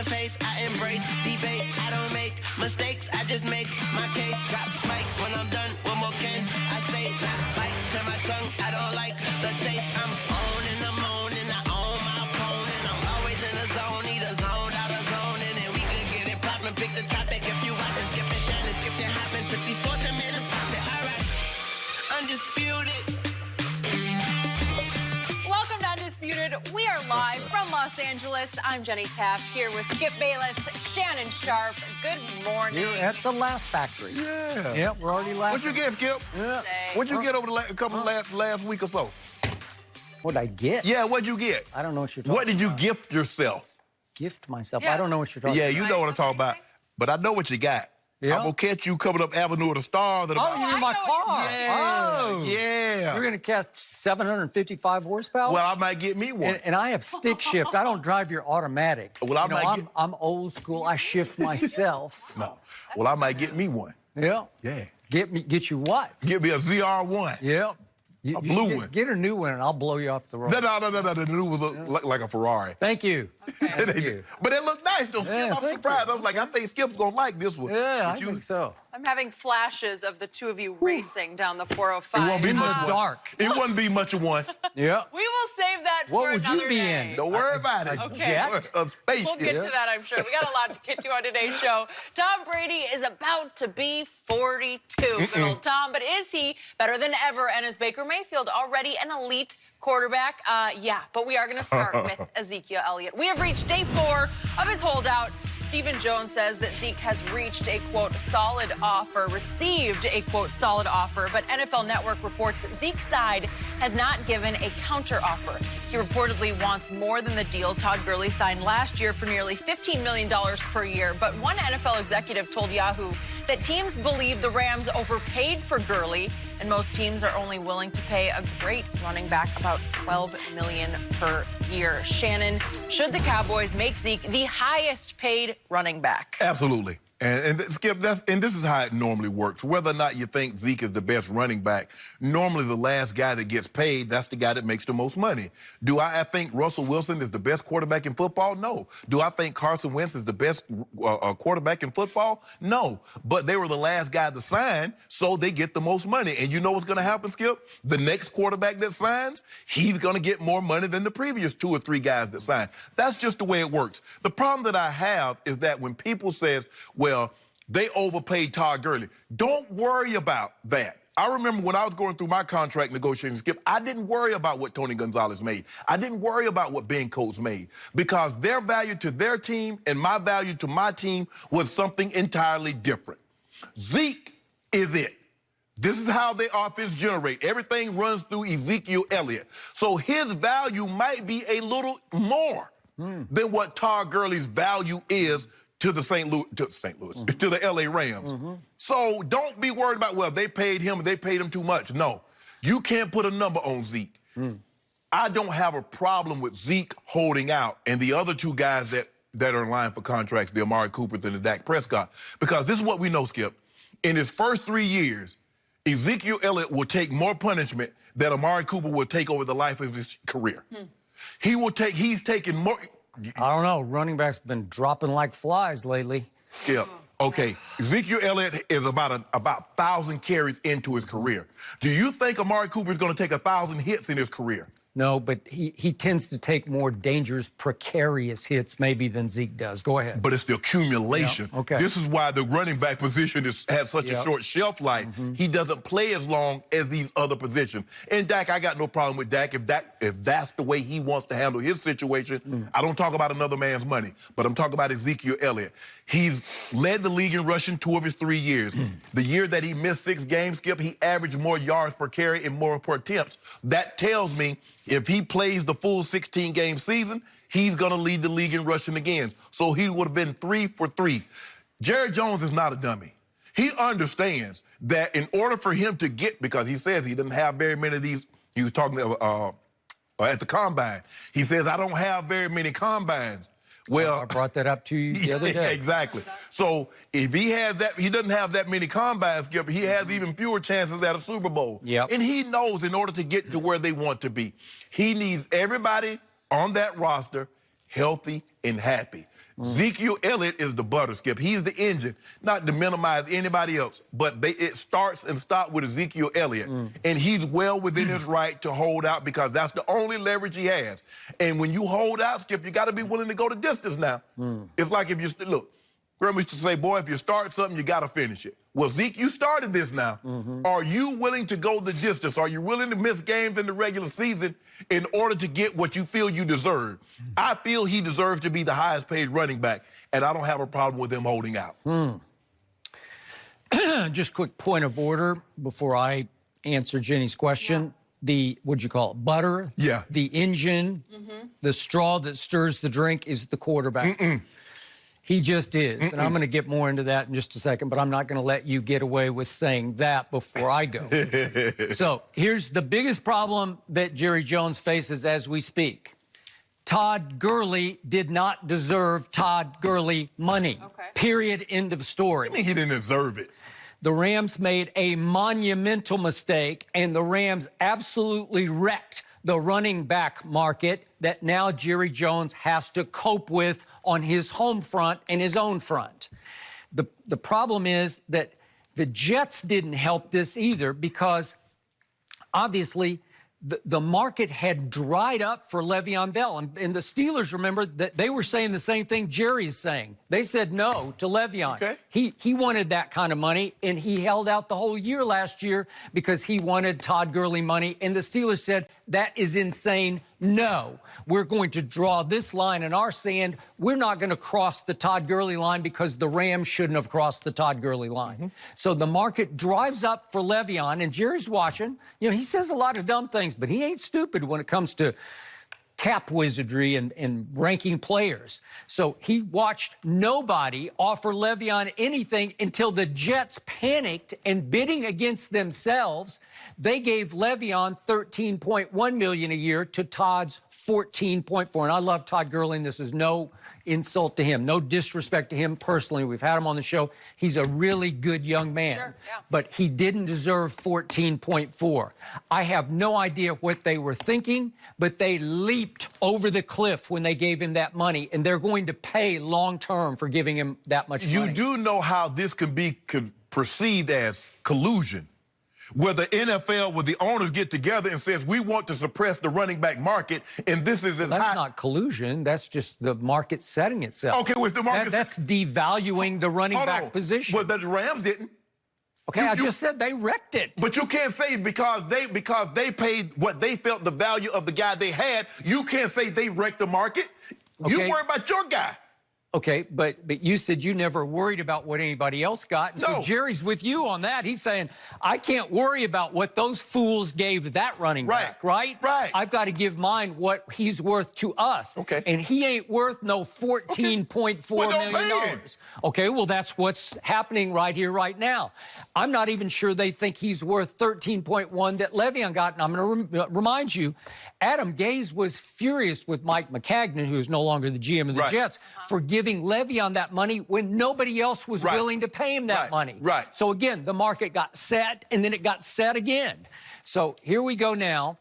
the face, I embrace debate. I don't make mistakes, I just make my case. Drop spike when I'm done, one more can I say? Not bite, turn my tongue, I don't like the taste. I'm on in the morning, I own my opponent. I'm always in the zone, either zoned out of zone. And then we can get it poppin', pick the topic. If you watchin', skippin' Shannon, skip it, hoppin'. Took these sports and made them pop it, alright. Undisputed. Undisputed. We are live from Los Angeles. I'm Jenny Taft here with Skip Bayless, Shannon Sharpe. Good morning. You're at the Laugh Factory. Yeah. Yeah, we're already laughing. What'd you get, Skip? Yeah. What'd you get over the last week or so? What'd I get? Yeah, what'd you get? I don't know what you're talking about. What did you gift yourself? Gift myself? Yeah. I don't know what you're talking Yeah, about. you know what I'm talking about. But I know what you got. Yeah? I'm going to catch you coming up Avenue of the Stars. Oh, you're in my car. Yeah. Oh. Yeah. You're going to catch 755 horsepower? Well, I might get me one. And I have stick shift. I don't drive your automatics. Well, I'm old school. I shift myself. No. Well, I might get me one. Yeah. Yeah. Get you what? Get me a ZR1. Yeah. A blue one. Get a new one, and I'll blow you off the road. No. The new one look like a Ferrari. Thank you. Thank you. But it looked nice, though, Skip. Yeah, I'm thank surprised. you. I was like, I think Skip's going to like this one. Yeah, But I think so. I'm having flashes of the two of you racing down the 405. It won't be In much the one. dark. It wouldn't be much of one. Yeah. We will save that for What would you another be day. in? Don't worry about it. A jet? A spaceship. We'll get to that, I'm sure. We got a lot to get to on today's show. Tom Brady is about to be 42. Good old Tom. But is he better than ever? And is Baker Mayfield already an elite quarterback? Yeah, but we are going to start with Ezekiel Elliott. We have reached day 4 of his holdout. Stephen Jones says that Zeke has received a, quote, solid offer. But NFL Network reports Zeke's side has not given a counteroffer. He reportedly wants more than the deal Todd Gurley signed last year for nearly $15 million per year. But one NFL executive told Yahoo that teams believe the Rams overpaid for Gurley, and most teams are only willing to pay a great running back about $12 million per year. Shannon, should the Cowboys make Zeke the highest paid running back? Absolutely. And Skip, this is how it normally works. Whether or not you think Zeke is the best running back, normally the last guy that gets paid, that's the guy that makes the most money. Do I think Russell Wilson is the best quarterback in football? No. Do I think Carson Wentz is the best quarterback in football? No. But they were the last guy to sign, so they get the most money. And you know what's going to happen, Skip? The next quarterback that signs, he's going to get more money than the previous 2 or 3 guys that signed. That's just the way it works. The problem that I have is that when people says, well, they overpaid Todd Gurley. Don't worry about that. I remember when I was going through my contract negotiations, Skip, I didn't worry about what Tony Gonzalez made. I didn't worry about what Ben Coates made because their value to their team and my value to my team was something entirely different. Zeke is it. This is how they offense generate. Everything runs through Ezekiel Elliott. So his value might be a little more than what Todd Gurley's value is to the to the LA Rams. So don't be worried about, well, they paid him too much. No, you can't put a number on Zeke. I don't have a problem with Zeke holding out and the other 2 guys that are in line for contracts, the Amari Coopers and the Dak Prescott, because this is what we know, Skip. In his first 3 years, Ezekiel Elliott will take more punishment than Amari Cooper will take over the life of his career. He's taking more. I don't know. Running backs have been dropping like flies lately. Skip. Okay, Ezekiel Elliott is about 1,000 carries into his career. Do you think Amari Cooper is going to take 1,000 hits in his career? No, but he tends to take more dangerous, precarious hits maybe than Zeke does. Go ahead. But it's the accumulation. Yeah, okay. This is why the running back position has such a short shelf life. He doesn't play as long as these other positions. And Dak, I got no problem with Dak. If that's the way he wants to handle his situation, I don't talk about another man's money, but I'm talking about Ezekiel Elliott. He's led the league in rushing 2 of his 3 years. The year that he missed 6 games, Skip, he averaged more yards per carry and more per attempts. That tells me if he plays the full 16-game season, he's going to lead the league in rushing again. So he would have been 3 for 3. Jerry Jones is not a dummy. He understands that in order for him to get, because he says he didn't have very many of these, he was talking at the combine. He says, I don't have very many combines. Well, I brought that up to you the other day. Exactly. So if he doesn't have that many combines, Skip, he has even fewer chances at a Super Bowl. Yep. And he knows in order to get to where they want to be, he needs everybody on that roster healthy, and happy. Ezekiel Elliott is the butter, Skip. He's the engine, not to minimize anybody else, but it starts and stops with Ezekiel Elliott. And he's well within his right to hold out because that's the only leverage he has. And when you hold out, Skip, you got to be willing to go the distance now. It's like if you, look, Grandma used to say, boy, if you start something, you got to finish it. Well, Zeke, you started this now. Are you willing to go the distance? Are you willing to miss games in the regular season in order to get what you feel you deserve? I feel he deserves to be the highest paid running back, and I don't have a problem with him holding out. Just quick point of order before I answer Jenny's question. The, what'd you call it, butter? Yeah. The engine, the straw that stirs the drink is the quarterback. He just is. And I'm going to get more into that in just a second, but I'm not going to let you get away with saying that before I go. So here's the biggest problem that Jerry Jones faces as we speak. Todd Gurley did not deserve Todd Gurley money. Period. End of story. I mean, he didn't deserve it. The Rams made a monumental mistake, and the Rams absolutely wrecked the running back market that now Jerry Jones has to cope with on his home front and his own front. The problem is that the Jets didn't help this either because obviously the market had dried up for Le'Veon Bell. And the Steelers, remember, that they were saying the same thing Jerry's saying. They said no to Le'Veon. Okay. He wanted that kind of money, and he held out the whole year last year because he wanted Todd Gurley money. And the Steelers said, that is insane. No, we're going to draw this line in our sand. We're not going to cross the Todd Gurley line because the Rams shouldn't have crossed the Todd Gurley line. So the market drives up for Le'Veon, and Jerry's watching. You know, he says a lot of dumb things, but he ain't stupid when it comes to cap wizardry and ranking players. So he watched nobody offer Le'Veon anything until the Jets panicked and bidding against themselves. They gave Le'Veon $13.1 million a year to Todd's $14.4. And I love Todd Gurley, and this is no insult to him, no disrespect to him personally. We've had him on the show. He's a really good young man, but he didn't deserve $14.4. I have no idea what they were thinking, but they leaped over the cliff when they gave him that money, and they're going to pay long-term for giving him that much money. You do know how this could be perceived as collusion, where the NFL, where the owners get together and says, we want to suppress the running back market, and this is as high. That's not collusion. That's just the market setting itself. Okay, with the market. That's devaluing the running back position. Well, the Rams didn't. Okay, I just said they wrecked it. But you can't say because they paid what they felt the value of the guy they had, you can't say they wrecked the market. Okay. You worry about your guy. Okay, but you said you never worried about what anybody else got. And so Jerry's with you on that. He's saying, I can't worry about what those fools gave that running back, right? Right. I've got to give mine what he's worth to us. Okay. And he ain't worth no $14.4 million. Okay, well, that's what's happening right here, right now. I'm not even sure they think he's worth $13.1 that Le'Veon got. And I'm going to remind you, Adam Gase was furious with Mike McCagnon, who is no longer the GM of the Jets, for giving Le'Veon that money when nobody else was willing to pay him that money. So again, the market got set, and then it got set again. So here we go now.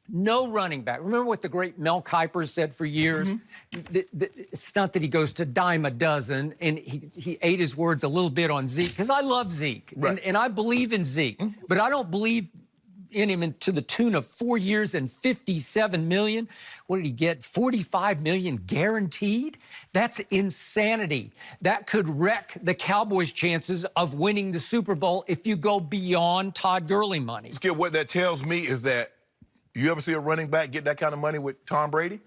No running back. Remember what the great Mel Kiper said for years? It's not that he goes to dime a dozen, and he ate his words a little bit on Zeke, because I love Zeke, and I believe in Zeke, but I don't believe in him to the tune of 4 years and $57 million. What did he get? $45 million guaranteed? That's insanity. That could wreck the Cowboys' chances of winning the Super Bowl if you go beyond Todd Gurley money. Skip, what that tells me is that you ever see a running back get that kind of money with Tom Brady?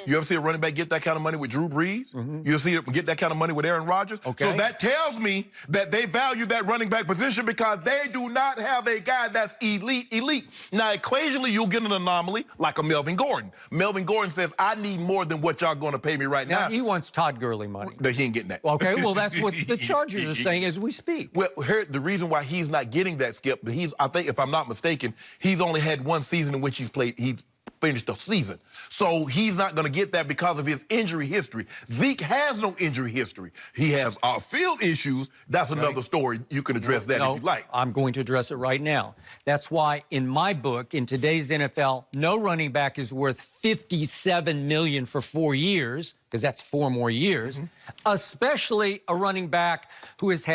You ever see a running back get that kind of money with Drew Brees? You see him get that kind of money with Aaron Rodgers? So that tells me that they value that running back position because they do not have a guy that's elite. Now, occasionally you'll get an anomaly like a Melvin Gordon. Melvin Gordon says, I need more than what y'all going to pay me right now. He wants Todd Gurley money. He ain't getting that. Okay, well, that's what the Chargers are saying as we speak. Well, here, the reason why he's not getting that, Skip, I think, if I'm not mistaken, he's only had one season in which he's finish the season. So he's not going to get that because of his injury history. Zeke has no injury history. He has field issues. That's another story. You can address that if you like. I'm going to address it right now. That's why in my book, in today's NFL, no running back is worth $57 million for 4 years, because that's 4 more years, especially a running back who has had